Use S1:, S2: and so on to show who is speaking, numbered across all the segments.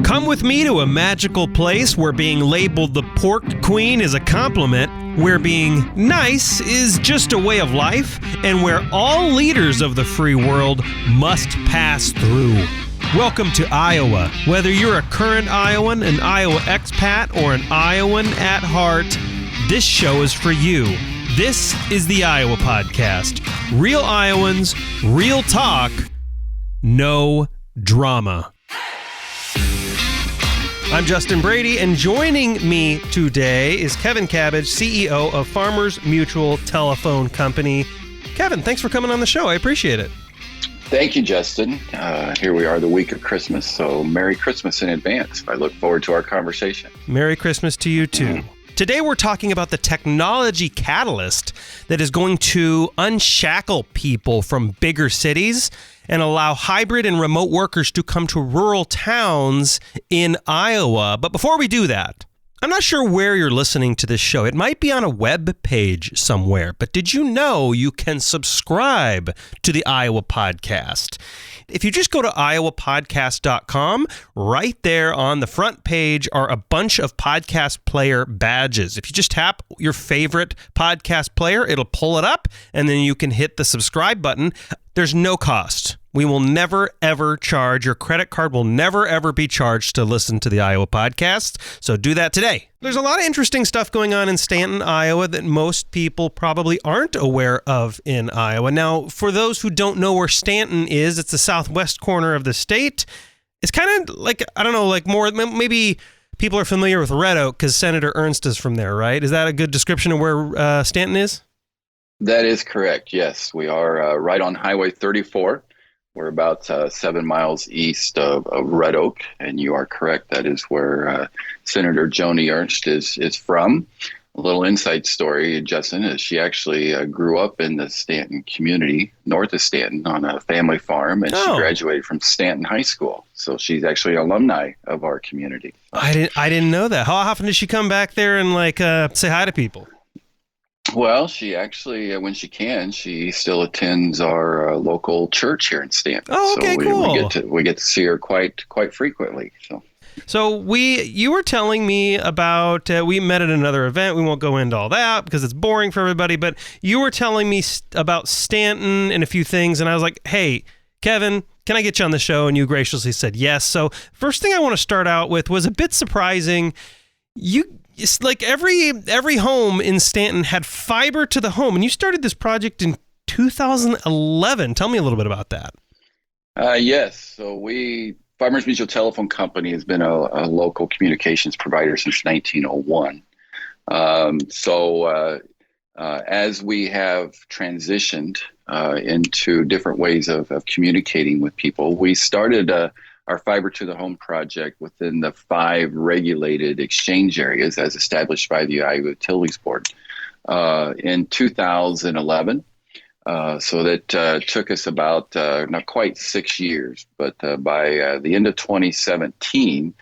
S1: Come with me to a magical place where being labeled the pork queen is a compliment, where being nice is just a way of life, and where all leaders of the free world must pass through. Welcome to Iowa. Whether you're a current Iowan, an Iowa expat, or an Iowan at heart, this show is for you. This is the Iowa Podcast. Real Iowans, real talk, no drama. I'm Justin Brady, and joining me today is Kevin Cabbage, CEO of Farmers Mutual Telephone Company. Kevin, thanks for coming on the show. I appreciate it.
S2: Thank you, Justin. Here we are the week of Christmas, so Merry Christmas in advance. I look forward to our conversation.
S1: Merry Christmas to you, too. Today, we're talking about the technology catalyst that is going to unshackle people from bigger cities and allow hybrid and remote workers to come to rural towns in Iowa. But before we do that, I'm not sure where you're listening to this show. It might be on a web page somewhere, but did you know you can subscribe to the Iowa Podcast? If you just go to iowapodcast.com, right there on the front page are a bunch of podcast player badges. If you just tap your favorite podcast player, it'll pull it up, and then you can hit the subscribe button. There's no cost. We will never, ever charge. Your credit card will never, ever be charged to listen to the Iowa Podcast. So do that today. There's a lot of interesting stuff going on in Stanton, Iowa that most people probably aren't aware of in Iowa. Now, for those who don't know where Stanton is, it's the southwest corner of the state. It's kind of like, I don't know, like more, maybe people are familiar with Red Oak because Senator Ernst is from there, right? Is that a good description of where Stanton is?
S2: That is correct, yes. We are right on Highway 34. We're about 7 miles east of Red Oak, and you are correct. That is where Senator Joni Ernst is from. A little inside story, Justin, is she actually grew up in the Stanton community, north of Stanton, on a family farm, and she graduated from Stanton High School. So she's actually an alumni of our community.
S1: I didn't know that. How often does she come back there and say hi to people?
S2: Well, she actually, when she can, she still attends our local church here in Stanton.
S1: Oh, okay,
S2: so
S1: cool.
S2: We get to see her quite frequently. So
S1: you were telling me about, we met at another event. We won't go into all that because it's boring for everybody, but you were telling me about Stanton and a few things, and I was like, hey, Kevin, can I get you on the show? And you graciously said yes. So first thing I want to start out with was a bit surprising. It's like every home in Stanton had fiber to the home, and you started this project in 2011. Tell me a little bit about that.
S2: Yes. So Farmers Mutual Telephone Company has been a local communications provider since 1901. As we have transitioned into different ways of communicating with people, we started our fiber to the home project within the 5 regulated exchange areas as established by the Iowa Utilities Board in 2011. So that took us about not quite 6 years, but by the end of 2017,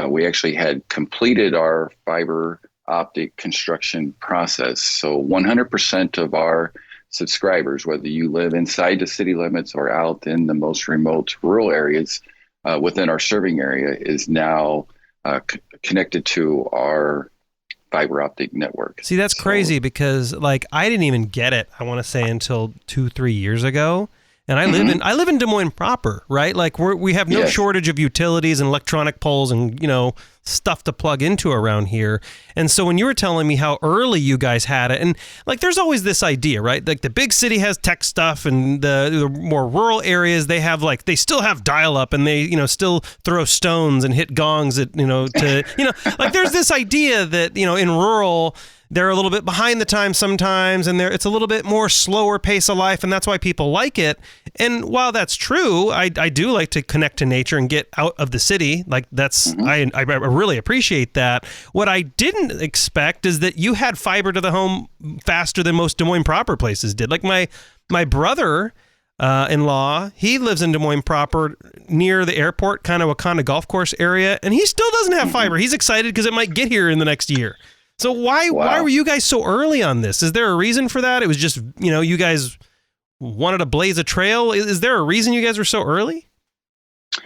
S2: we actually had completed our fiber optic construction process. So 100% of our subscribers, whether you live inside the city limits or out in the most remote rural areas, within our serving area is now connected to our fiber optic network.
S1: See, that's crazy because I didn't even get it, I want to say, until 2-3 years ago. And I live in Des Moines proper, right? We have no shortage of utilities and electronic poles and, stuff to plug into around here. And so when you were telling me how early you guys had it, and there's always this idea, right? Like the big city has tech stuff, and the more rural areas, they have they still have dial up, and they, still throw stones and hit gongs at, there's this idea that, in rural, they're a little bit behind the times sometimes, and it's a little bit more slower pace of life, and that's why people like it. And while that's true, I do like to connect to nature and get out of the city. I really appreciate that. What I didn't expect is that you had fiber to the home faster than most Des Moines proper places did. Like my brother in-law, he lives in Des Moines proper near the airport, kind of Wakanda golf course area, and he still doesn't have fiber. He's excited because it might get here in the next year. So why were you guys so early on this? Is there a reason for that? It was just, you guys wanted to blaze a trail. Is there a reason you guys were so early?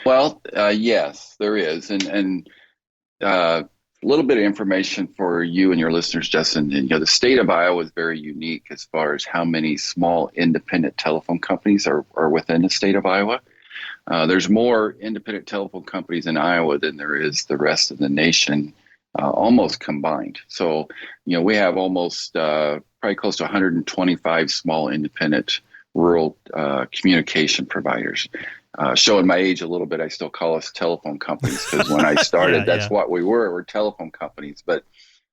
S2: Well, yes, there is, and a little bit of information for you and your listeners, Justin. And, the state of Iowa is very unique as far as how many small independent telephone companies are within the state of Iowa. There's more independent telephone companies in Iowa than there is the rest of the nation, almost combined. So, we have almost probably close to 125 small independent rural communication providers. Showing my age a little bit, I still call us telephone companies because when I started, that's what we were. We're telephone companies. But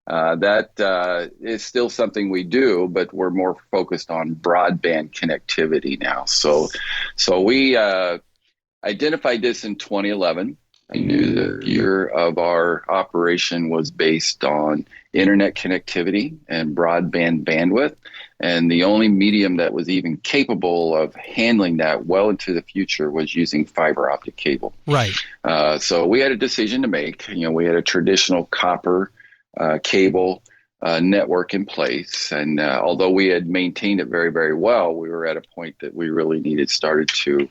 S2: that is still something we do, but we're more focused on broadband connectivity now. So we identified this in 2011. I knew the year of our operation was based on internet connectivity and broadband bandwidth. And the only medium that was even capable of handling that well into the future was using fiber optic cable.
S1: Right.
S2: So we had a decision to make. We had a traditional copper cable network in place. And although we had maintained it very, very well, we were at a point that we really started to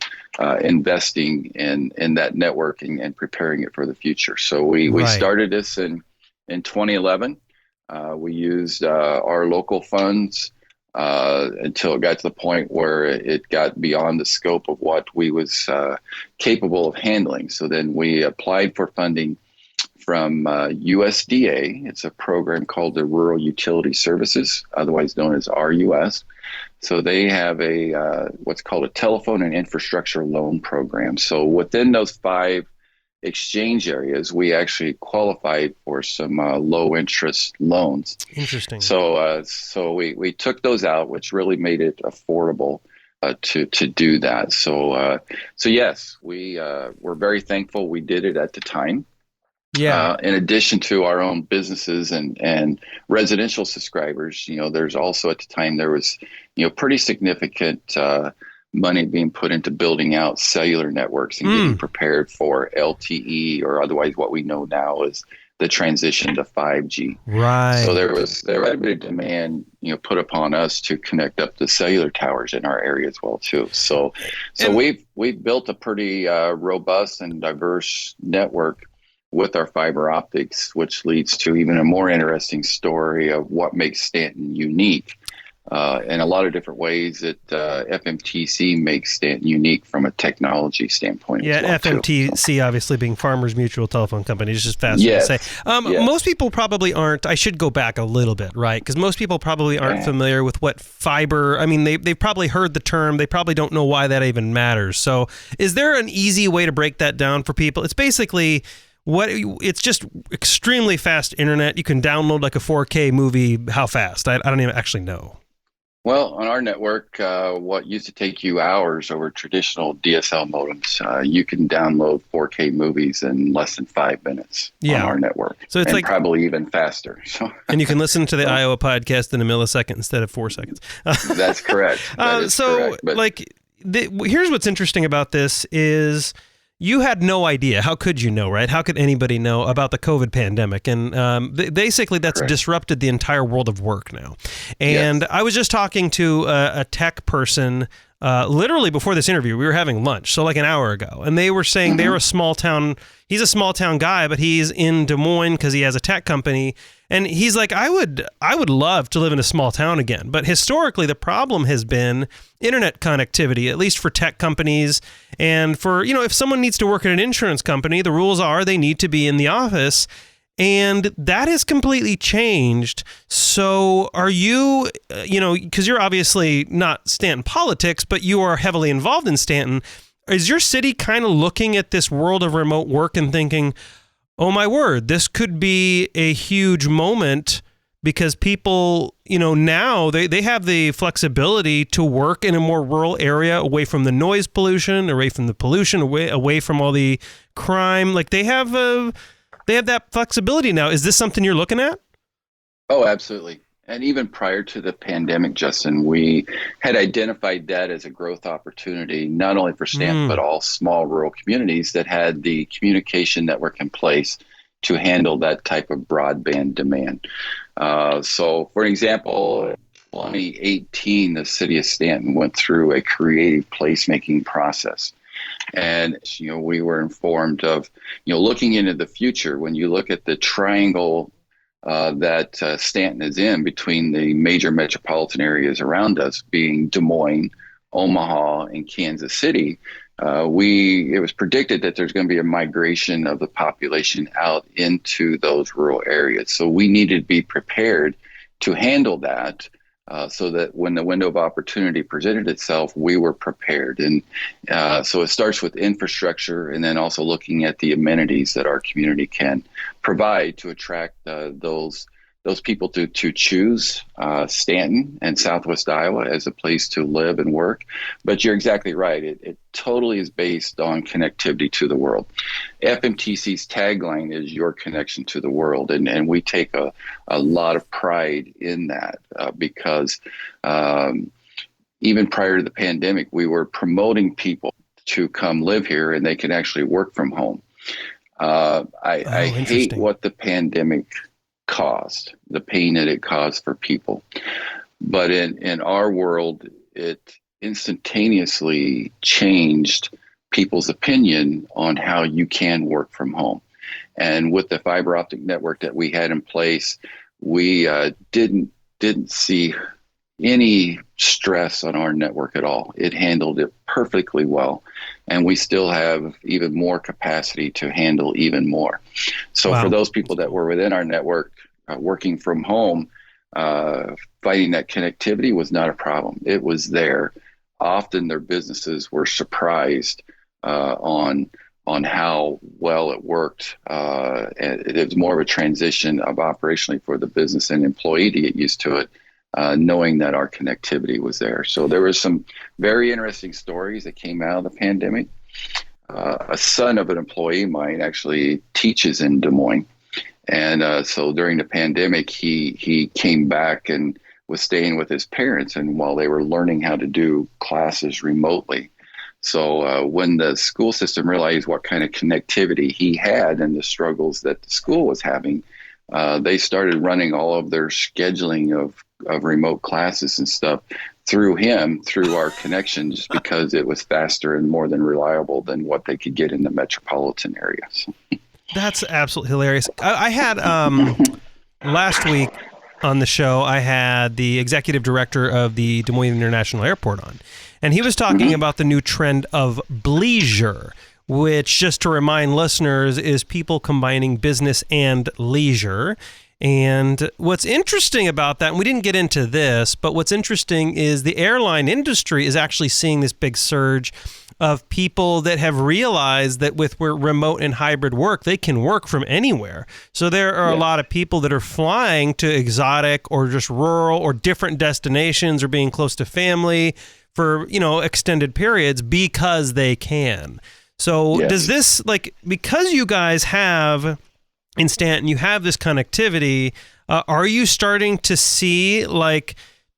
S2: investing in that networking and preparing it for the future. So we started this in 2011. We used our local funds until it got to the point where it got beyond the scope of what we was capable of handling. So then we applied for funding from USDA. It's a program called the Rural Utility Services, otherwise known as RUS. So they have a what's called a telephone and infrastructure loan program. So within those 5 exchange areas, we actually qualified for some low interest loans.
S1: Interesting.
S2: So we took those out, which really made it affordable to do that. So yes, we're very thankful we did it at the time.
S1: Yeah.
S2: In addition to our own businesses and residential subscribers, there's also at the time there was, pretty significant money being put into building out cellular networks and getting prepared for LTE, or otherwise what we know now is the transition to 5G.
S1: Right.
S2: So there was a bit of demand, put upon us to connect up the cellular towers in our area as well too. So we've built a pretty robust and diverse network with our fiber optics, which leads to even a more interesting story of what makes Stanton unique. In a lot of different ways that FMTC makes Stanton unique from a technology standpoint.
S1: Yeah,
S2: as well
S1: FMTC obviously being Farmers Mutual Telephone Company is just fast to say. Most people probably aren't. I should go back a little bit, right? Because most people probably aren't familiar with what fiber. I mean, they've probably heard the term. They probably don't know why that even matters. So, is there an easy way to break that down for people? It's basically it's just extremely fast internet. You can download like a 4K movie. How fast? I don't even actually know.
S2: Well, on our network, what used to take you hours over traditional DSL modems, you can download 4K movies in less than 5 minminutes on our network. So it's probably even faster. So.
S1: And you can listen to the Iowa podcast in a millisecond instead of 4 seconds.
S2: That's correct. That is correct. But
S1: here's what's interesting about this is you had no idea. How could you know, right? How could anybody know about the COVID pandemic? And basically, that's disrupted the entire world of work now. And I was just talking to a tech person literally before this interview. We were having lunch, so like an hour ago. And they were saying they're a small town. He's a small town guy, but he's in Des Moines because he has a tech company. And he's like, I would love to live in a small town again. But historically, the problem has been internet connectivity, at least for tech companies. And for, if someone needs to work at an insurance company, the rules are they need to be in the office. And that has completely changed. So are you, because you're obviously not Stanton politics, but you are heavily involved in Stanton. Is your city kind of looking at this world of remote work and thinking, oh my word, this could be a huge moment because people, now they have the flexibility to work in a more rural area away from the noise pollution, away from the pollution, away from all the crime. Like they have that flexibility now. Is this something you're looking at?
S2: Oh, absolutely. And even prior to the pandemic, Justin, we had identified that as a growth opportunity, not only for Stanton, but all small rural communities that had the communication network in place to handle that type of broadband demand. So, for example, in 2018, the city of Stanton went through a creative placemaking process. And, we were informed of, looking into the future, when you look at the triangle that Stanton is in between the major metropolitan areas around us, being Des Moines, Omaha, and Kansas City, it was predicted that there's going to be a migration of the population out into those rural areas. So we needed to be prepared to handle that, so that when the window of opportunity presented itself, we were prepared. And so it starts with infrastructure, and then also looking at the amenities that our community can provide to attract those people to choose Stanton and Southwest Iowa as a place to live and work. But you're exactly right. It totally is based on connectivity to the world. FMTC's tagline is your connection to the world. And we take a lot of pride in that because even prior to the pandemic, we were promoting people to come live here and they can actually work from home. I hate what the pandemic caused, the pain that it caused for people. But in our world, it instantaneously changed people's opinion on how you can work from home. And with the fiber optic network that we had in place, we didn't see any stress on our network at all. It handled it perfectly well. And we still have even more capacity to handle even more. So for those people that were within our network, working from home, finding that connectivity was not a problem. It was there. Often their businesses were surprised on how well it worked. And it was more of a transition of operationally for the business and employee to get used to it, knowing that our connectivity was there. So there were some very interesting stories that came out of the pandemic. A son of an employee of mine actually teaches in Des Moines. And so during the pandemic, he came back and was staying with his parents, and while they were learning how to do classes remotely. So when the school system realized what kind of connectivity he had and the struggles that the school was having, they started running all of their scheduling of remote classes and stuff through our connection, just because it was faster and more than reliable than what they could get in the metropolitan areas.
S1: That's absolutely hilarious. I had last week on the show, I had the executive director of the Des Moines International Airport on, and he was talking about the new trend of bleisure, which, just to remind listeners, is people combining business and leisure. And what's interesting about that, and we didn't get into this, but what's interesting is the airline industry is actually seeing this big surge of people that have realized that with remote and hybrid work, they can work from anywhere. So there are a lot of people that are flying to exotic or just rural or different destinations or being close to family for, extended periods because they can. So does this, because you guys have in Stanton, you have this connectivity, are you starting to see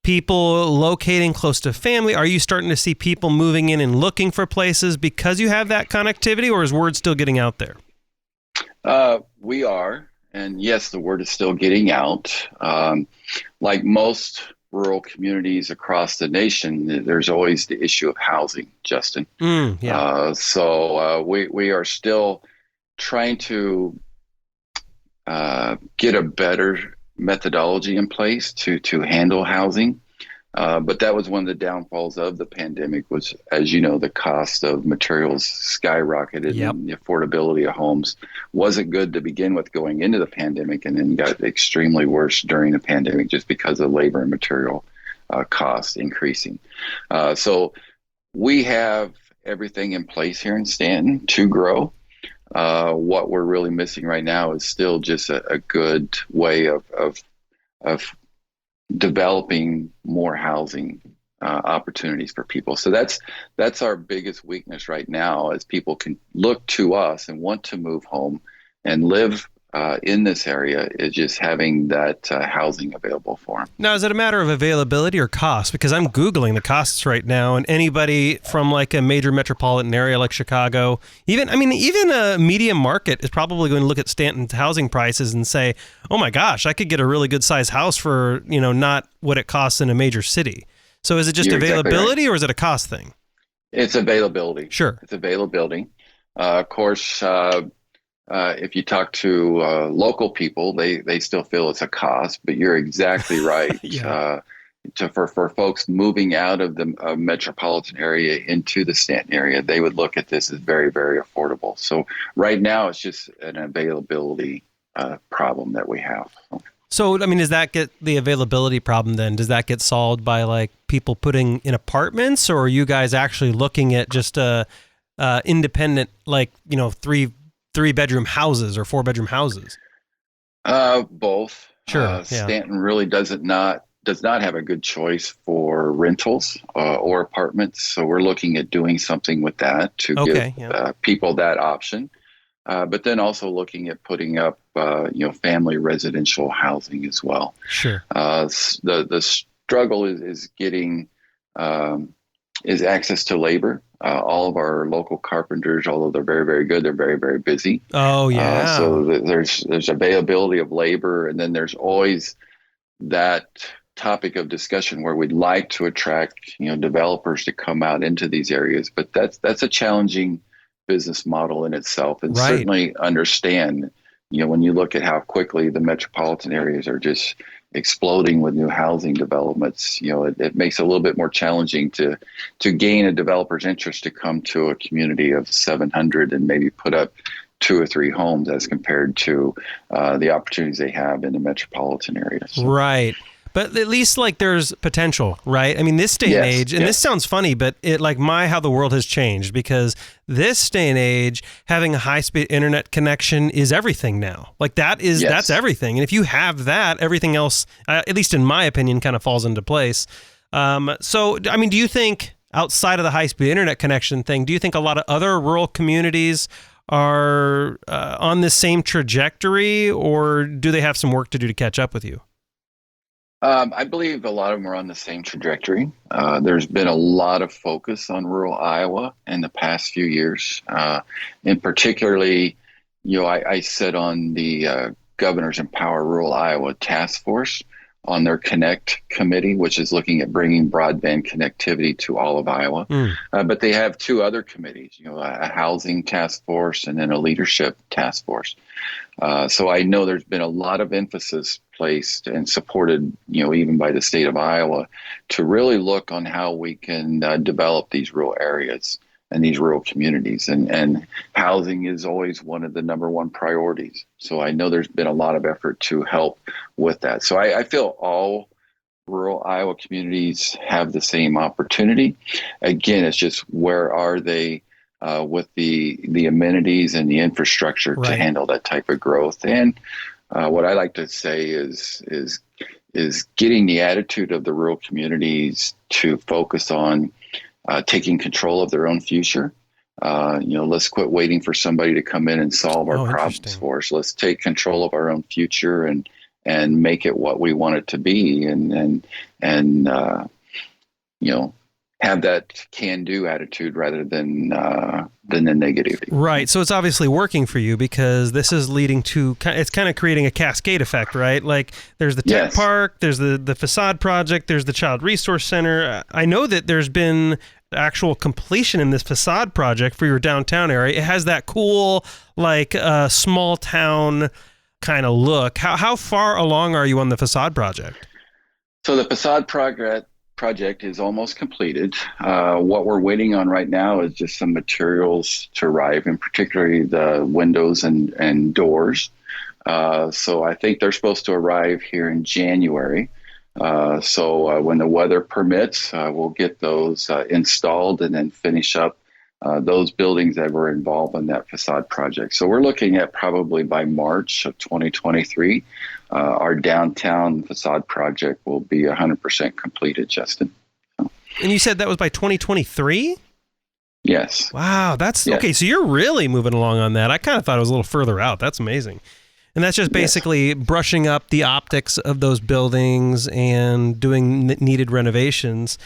S1: people locating close to family? Are you starting to see people moving in and looking for places because you have that connectivity, or is word still getting out there?
S2: We are. And yes, the word is still getting out. Like most rural communities across the nation, there's always the issue of housing, Justin. So we are still trying to get a better methodology in place to handle housing. But that was one of the downfalls of the pandemic was, as you know, the cost of materials skyrocketed and the affordability of homes wasn't good to begin with going into the pandemic, and then got extremely worse during the pandemic just because of labor and material costs increasing. So we have everything in place here in Stanton to grow. What we're really missing right now is still just a good way of developing more housing opportunities for people. So that's our biggest weakness right now, as people can look to us and want to move home and live in this area, is just having that housing available for them. Now,
S1: is it a matter of availability or cost? Because I'm Googling the costs right now, and anybody from a major metropolitan area like Chicago, even a medium market is probably going to look at Stanton's housing prices and say, oh my gosh, I could get a really good sized house for, not what it costs in a major city. So is it just availability, exactly right, or is it a cost thing?
S2: It's availability.
S1: Sure.
S2: It's availability. Of course, if you talk to local people, they still feel it's a cost, but you're exactly right.
S1: Yeah.
S2: For folks moving out of the metropolitan area into the Stanton area, they would look at this as very, very affordable. So right now, it's just an availability problem that we have.
S1: So, I mean, does that get the availability problem then? Does that get solved by like people putting in apartments, or are you guys actually looking at just independent, like, three bedroom houses or 4-bedroom houses?
S2: Both.
S1: Sure. Yeah.
S2: Stanton really does not have a good choice for rentals or apartments. So we're looking at doing something with that to give people that option. But then also looking at putting up, family residential housing as well.
S1: Sure.
S2: The struggle is getting is access to labor. All of our local carpenters, although they're very, very good, they're very, very busy.
S1: Oh yeah.
S2: So there's availability of labor, and then there's always that topic of discussion where we'd like to attract developers to come out into these areas, but that's a challenging business model in itself, and certainly understand when you look at how quickly the metropolitan areas are just exploding with new housing developments, it makes it a little bit more challenging to gain a developer's interest to come to a community of 700 and maybe put up 2 or 3 homes as compared to the opportunities they have in the metropolitan area. So.
S1: Right. But at least like there's potential, right? I mean, this day and age, and this sounds funny, but it like how the world has changed, because this day and age, having a high-speed internet connection is everything now. Like that's everything. And if you have that, everything else, at least in my opinion, kind of falls into place. So, I mean, do you think outside of the high-speed internet connection thing, do you think a lot of other rural communities are on the same trajectory, or do they have some work to do to catch up with you?
S2: I believe a lot of them are on the same trajectory. There's been a lot of focus on rural Iowa in the past few years. And particularly, I sit on the Governor's Empower Rural Iowa Task Force on their Connect committee, which is looking at bringing broadband connectivity to all of Iowa. But they have 2 other committees, a housing task force and then a leadership task force. So I know there's been a lot of emphasis placed and supported, even by the state of Iowa, to really look on how we can develop these rural areas and these rural communities. And housing is always one of the number one priorities. So I know there's been a lot of effort to help with that. So I feel all rural Iowa communities have the same opportunity. Again, it's just where are they with the amenities and the infrastructure to handle that type of growth. And what I like to say is getting the attitude of the rural communities to focus on taking control of their own future. Let's quit waiting for somebody to come in and solve our problems for us. Let's take control of our own future and make it what we want it to be, and have that can-do attitude rather than the negativity.
S1: Right. So it's obviously working for you, because this is leading to, it's kind of creating a cascade effect, right? Like there's the tech park, there's the facade project, there's the child resource center. I know that there's been actual completion in this facade project for your downtown area. It has that cool, like small town kind of look. How far along are you on the facade project?
S2: So the facade project is almost completed. What we're waiting on right now is just some materials to arrive, and particularly the windows and doors. So I think they're supposed to arrive here in January. So when the weather permits, we'll get those installed and then finish up those buildings that were involved in that facade project. So we're looking at probably by March of 2023, our downtown facade project will be 100% completed, Justin. So.
S1: And you said that was by 2023?
S2: Yes.
S1: Wow, that's okay. So you're really moving along on that. I kind of thought it was a little further out. That's amazing. And that's just basically brushing up the optics of those buildings and doing needed renovations.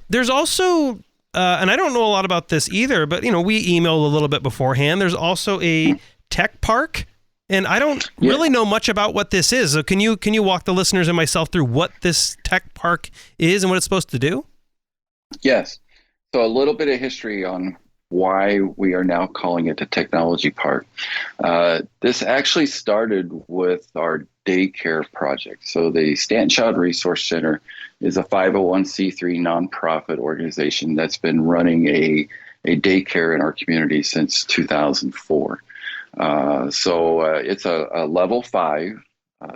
S1: There's also, and I don't know a lot about this either, but we emailed a little bit beforehand. There's also a tech park, and I don't really know much about what this is. So can you walk the listeners and myself through what this tech park is and what it's supposed to do?
S2: Yes. So a little bit of history on why we are now calling it the technology park. This actually started with our daycare project. So the Stanton Child Resource Center is a 501c3 nonprofit organization that's been running a daycare in our community since 2004. It's a level 5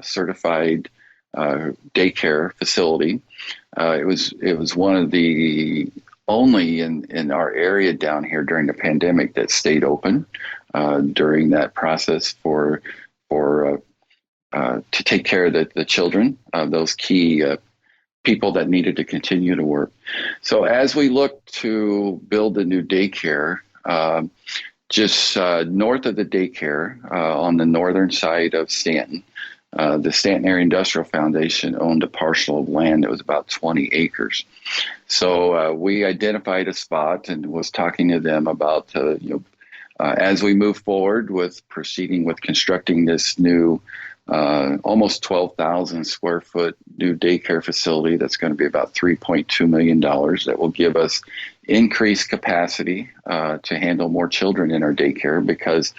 S2: certified daycare facility. It was one of the only in our area down here during the pandemic that stayed open during that process for to take care of the children, those key people that needed to continue to work. So as we look to build a new daycare, just north of the daycare on the northern side of Stanton, the Stanton Area Industrial Foundation owned a parcel of land that was about 20 acres. So we identified a spot and was talking to them about, as we move forward with proceeding with constructing this new almost 12,000 square foot new daycare facility that's going to be about $3.2 million that will give us increased capacity to handle more children in our daycare, because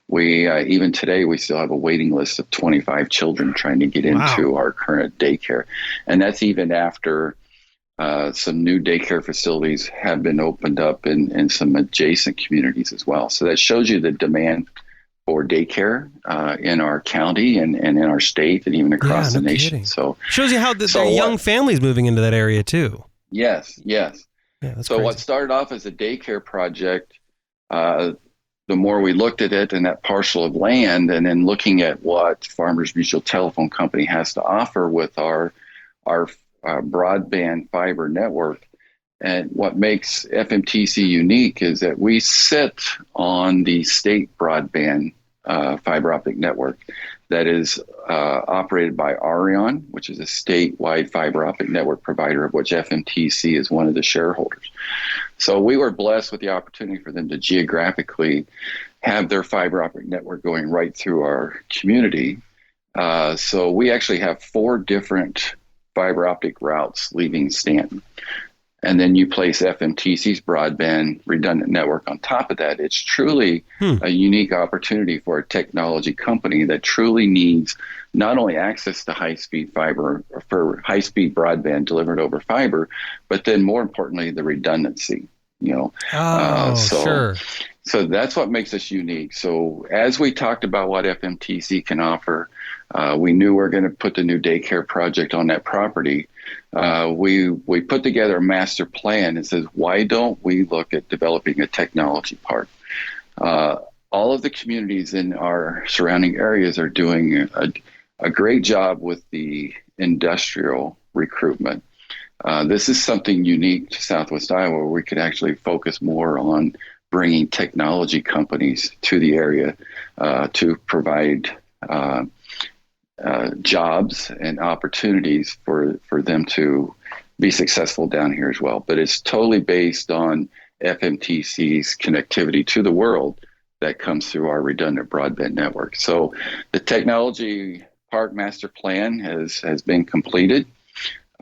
S2: we even today we still have a waiting list of 25 children trying to get into our current daycare, and that's even after some new daycare facilities have been opened up in some adjacent communities as well. So that shows you the demand for daycare in our county and in our state and even across the nation.
S1: Kidding.
S2: So
S1: shows you how the young families moving into that area too.
S2: Yes.
S1: Yeah, that's
S2: so
S1: crazy.
S2: what started off as a daycare project, the more we looked at it and that parcel of land, and then looking at what Farmers Mutual Telephone Company has to offer with our broadband fiber network. And what makes FMTC unique is that we sit on the state broadband fiber optic network that is operated by Arion, which is a statewide fiber optic network provider, of which FMTC is one of the shareholders. So we were blessed with the opportunity for them to geographically have their fiber optic network going right through our community. So we actually have 4 different fiber optic routes leaving Stanton. And then you place FMTC's broadband redundant network on top of that. It's truly a unique opportunity for a technology company that truly needs not only access to high-speed fiber, or for high-speed broadband delivered over fiber, but then more importantly, the redundancy.
S1: Sure.
S2: So that's what makes us unique. So as we talked about what FMTC can offer, we knew we were going to put the new daycare project on that property. We put together a master plan that says, why don't we look at developing a technology park? All of the communities in our surrounding areas are doing a great job with the industrial recruitment. This is something unique to Southwest Iowa, where we could actually focus more on bringing technology companies to the area to provide jobs and opportunities for them to be successful down here as well. But it's totally based on FMTC's connectivity to the world that comes through our redundant broadband network. So the technology park master plan has been completed.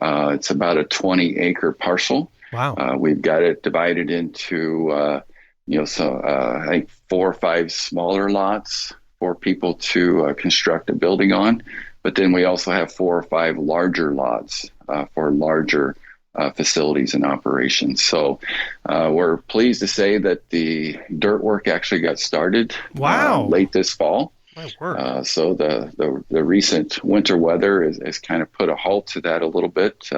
S2: It's about a 20-acre parcel.
S1: Wow.
S2: We've got it divided into I think 4 or 5 smaller lots for people to construct a building on. But then we also have 4 or 5 larger lots for larger facilities and operations. So we're pleased to say that the dirt work actually got started late this fall.
S1: My word.
S2: So the recent winter weather has kind of put a halt to that a little bit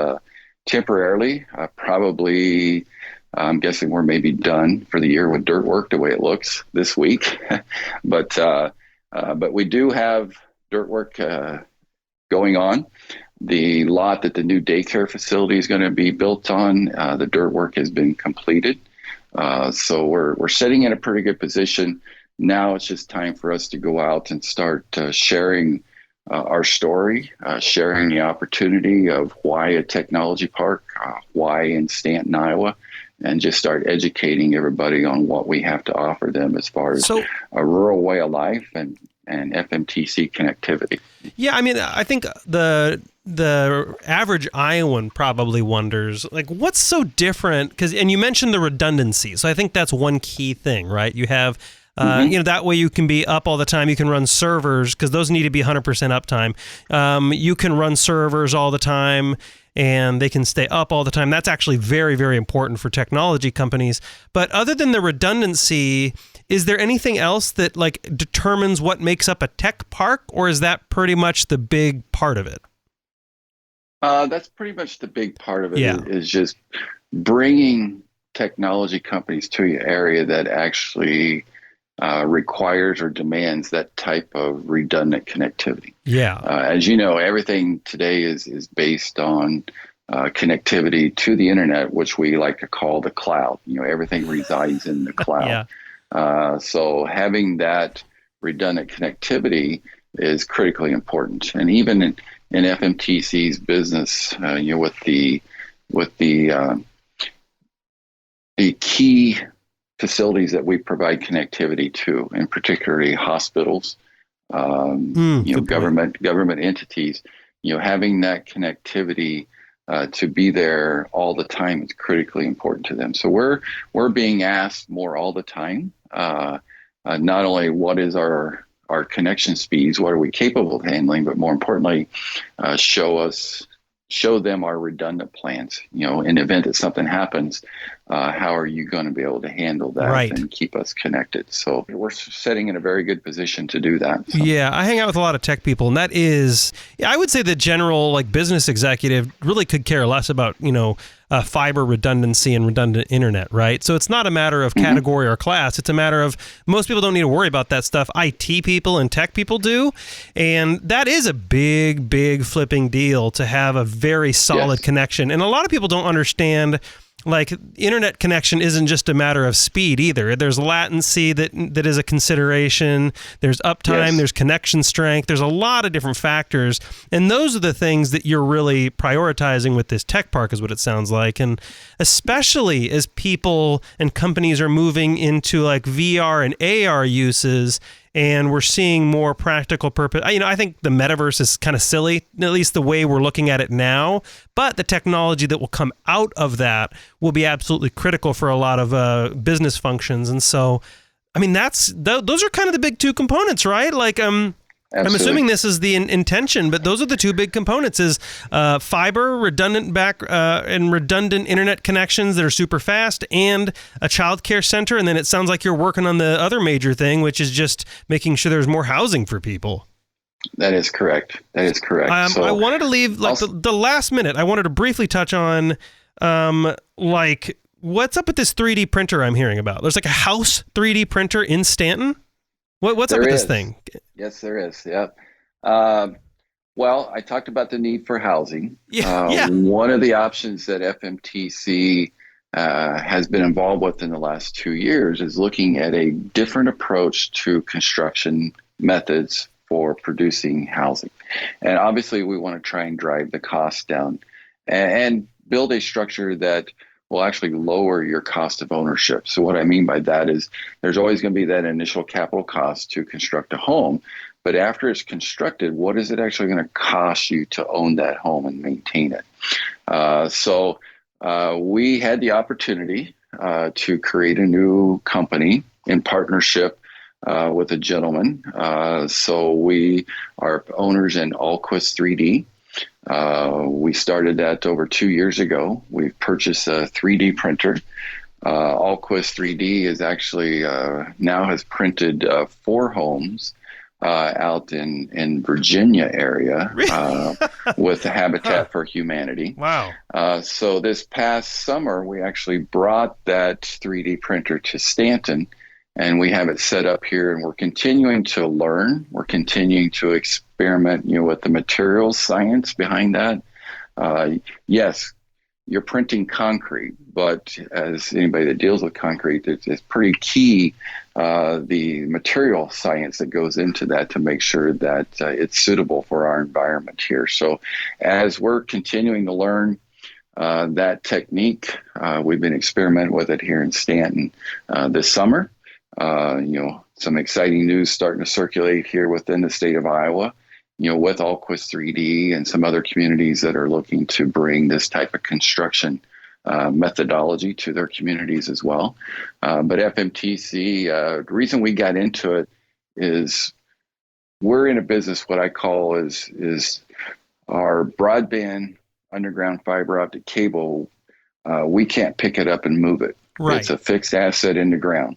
S2: temporarily. Probably, I'm guessing we're maybe done for the year with dirt work the way it looks this week. But we do have dirt work going on. The lot that the new daycare facility is going to be built on, the dirt work has been completed. So we're sitting in a pretty good position. Now it's just time for us to go out and start sharing our story, sharing the opportunity of why a technology park, why in Stanton, Iowa, and just start educating everybody on what we have to offer them as far as a rural way of life and FMTC connectivity.
S1: Yeah, I mean, I think the the average Iowan probably wonders, like, what's so different? And you mentioned the redundancy. So I think that's one key thing, right? You have, that way you can be up all the time. You can run servers because those need to be 100% uptime. You can run servers all the time and they can stay up all the time. That's actually very, very important for technology companies. But other than the redundancy, is there anything else that like determines what makes up a tech park, or is that pretty much the big part of it?
S2: That's pretty much the big part of it, is just bringing technology companies to your area that actually requires or demands that type of redundant connectivity.
S1: Yeah.
S2: As you know, everything today is based on connectivity to the internet, which we like to call the cloud. Everything resides in the cloud. So having that redundant connectivity is critically important. And even in FMTC's business, with the key facilities that we provide connectivity to, and particularly hospitals, government entities, having that connectivity to be there all the time is critically important to them. So we're being asked more all the time, not only what is our connection speeds, what are we capable of handling, but more importantly, show them our redundant plans. In the event that something happens, how are you going to be able to handle that and keep us connected? So we're sitting in a very good position to do that. So.
S1: Yeah, I hang out with a lot of tech people, and that is, I would say the general like business executive really could care less about, fiber redundancy and redundant internet, right? So it's not a matter of category or class. It's a matter of most people don't need to worry about that stuff. IT people and tech people do. And that is a big, big flipping deal to have a very solid connection. And a lot of people don't understand, like, internet connection isn't just a matter of speed either. There's latency that is a consideration. There's uptime. There's connection strength. There's a lot of different factors. And those are the things that you're really prioritizing with this tech park, is what it sounds like. And especially as people and companies are moving into like VR and AR uses, and we're seeing more practical purpose. I think the metaverse is kind of silly, at least the way we're looking at it now. But the technology that will come out of that will be absolutely critical for a lot of business functions. And so, those are kind of the big two components, right? Like, I'm assuming this is the intention, but those are the two big components: is fiber, redundant and redundant internet connections that are super fast, and a child care center. And then it sounds like you're working on the other major thing, which is just making sure there's more housing for people.
S2: That is correct.
S1: I wanted to leave the last minute. I wanted to briefly touch on what's up with this 3D printer I'm hearing about. There's like a house 3D printer in Stanton. What's up with this thing?
S2: Yes, there is. Yeah. Well, I talked about the need for housing. One of the options that FMTC has been involved with in the last 2 years is looking at a different approach to construction methods for producing housing. And obviously, we want to try and drive the cost down and build a structure that will actually lower your cost of ownership. So what I mean by that is there's always going to be that initial capital cost to construct a home, but after it's constructed, what is it actually going to cost you to own that home and maintain it? So we had the opportunity to create a new company in partnership with a gentleman. So we are owners in Allquist 3D. We started that over 2 years ago. We've purchased a 3D printer. Allquist 3D is actually now has printed 4 homes out in Virginia area with the Habitat for Humanity.
S1: Wow.
S2: So this past summer, we actually brought that 3D printer to Stanton, and we have it set up here, and we're continuing to learn. We're continuing to experiment, with the materials science behind that. Yes, you're printing concrete, but as anybody that deals with concrete, it's pretty key, the material science that goes into that to make sure that it's suitable for our environment here. So as we're continuing to learn that technique, we've been experimenting with it here in Stanton this summer. Some exciting news starting to circulate here within the state of Iowa. with Allquist 3D and some other communities that are looking to bring this type of construction methodology to their communities as well. But FMTC, the reason we got into it is we're in a business, what I call is our broadband underground fiber optic cable. We can't pick it up and move it.
S1: Right.
S2: It's a fixed asset in the ground.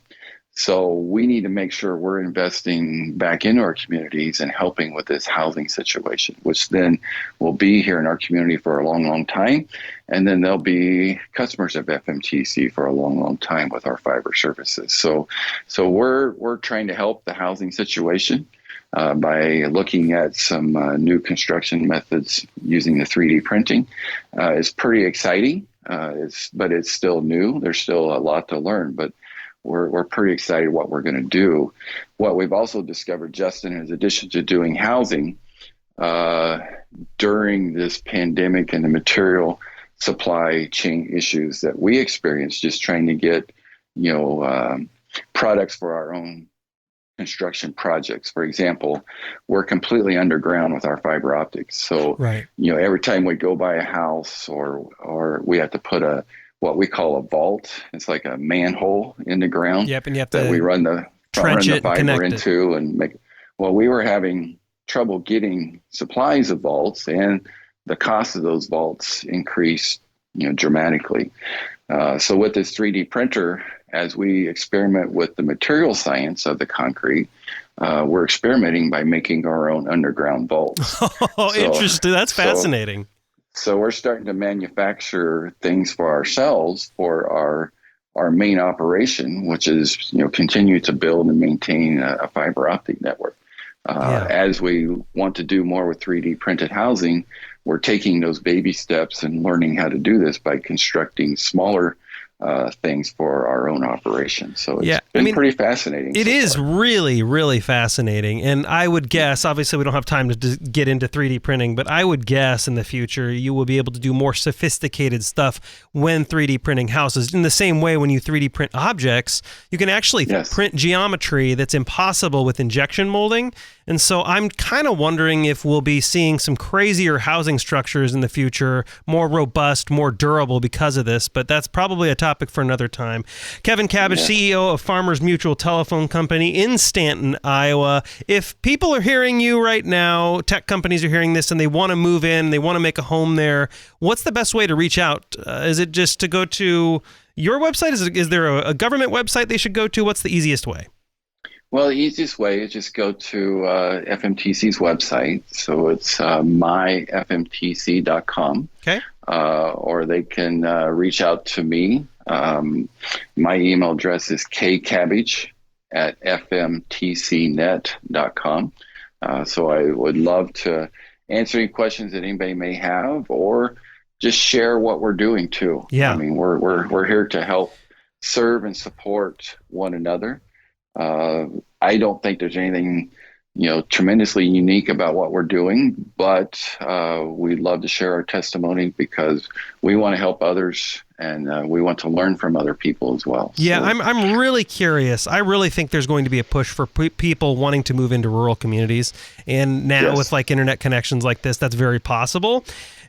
S2: So we need to make sure we're investing back into our communities and helping with this housing situation, which then will be here in our community for a long, long time. And then they'll be customers of FMTC for a long, long time with our fiber services. So we're trying to help the housing situation by looking at some new construction methods using the 3D printing. It's pretty exciting, but it's still new. There's still a lot to learn, but we're pretty excited what we're going to do. What we've also discovered, Justin, in addition to doing housing, during this pandemic and the material supply chain issues that we experienced, just trying to get, products for our own construction projects. For example, we're completely underground with our fiber optics. So,
S1: right.
S2: Every time we go by a house or we have to put what we call a vault. It's like a manhole in the ground.
S1: Yep, and you have
S2: that
S1: to
S2: we run the fiber into and make. Well, we were having trouble getting supplies of vaults, and the cost of those vaults increased, dramatically. So with this 3D printer, as we experiment with the material science of the concrete, we're experimenting by making our own underground vaults.
S1: Oh, interesting. That's fascinating.
S2: So we're starting to manufacture things for ourselves for our main operation, which is continue to build and maintain a fiber optic network. As we want to do more with 3D printed housing, we're taking those baby steps and learning how to do this by constructing smaller things for our own operation. So it's been pretty fascinating.
S1: It is really, really fascinating. And I would guess, obviously we don't have time to get into 3D printing, but I would guess in the future you will be able to do more sophisticated stuff when 3D printing houses. In the same way, when you 3D print objects, you can actually print geometry that's impossible with injection molding. And so I'm kind of wondering if we'll be seeing some crazier housing structures in the future, more robust, more durable because of this, but that's probably a topic for another time. Kevin Cabbage, CEO of Farmers Mutual Telephone Company in Stanton, Iowa. If people are hearing you right now, tech companies are hearing this and they want to move in, they want to make a home there, what's the best way to reach out? Is it just to go to your website? Is there a government website they should go to? What's the easiest way?
S2: Well, the easiest way is just go to FMTC's website. So it's myfmtc.com. Okay. Or they can reach out to me. My email address is kcabbage@fmtcnet.com. So I would love to answer any questions that anybody may have, or just share what we're doing too. Yeah. I mean, we're here to help serve and support one another. I don't think there's anything, tremendously unique about what we're doing, but we'd love to share our testimony because we want to help others and we want to learn from other people as well.
S1: Yeah, so, I'm really curious. I really think there's going to be a push for people wanting to move into rural communities, and now with like internet connections like this, that's very possible.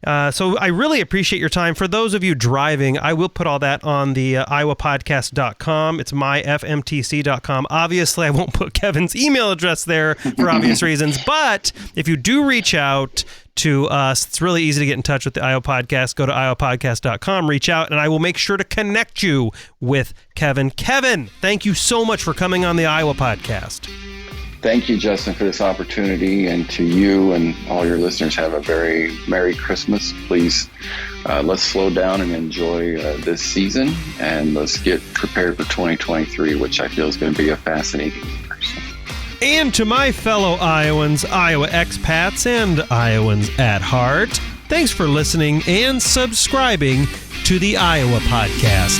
S1: So I really appreciate your time. For those of you driving, I will put all that on the iowapodcast.com. It's myfmtc.com. Obviously, I won't put Kevin's email address there for obvious reasons, but if you do reach out to us, it's really easy to get in touch with the Iowa Podcast. Go to iowapodcast.com, reach out, and I will make sure to connect you with Kevin. Kevin, thank you so much for coming on the Iowa Podcast.
S2: Thank you, Justin, for this opportunity, and to you and all your listeners, have a very Merry Christmas. Please, let's slow down and enjoy this season, and let's get prepared for 2023, which I feel is going to be a fascinating year.
S1: And to my fellow Iowans, Iowa expats, and Iowans at heart, thanks for listening and subscribing to the Iowa Podcast.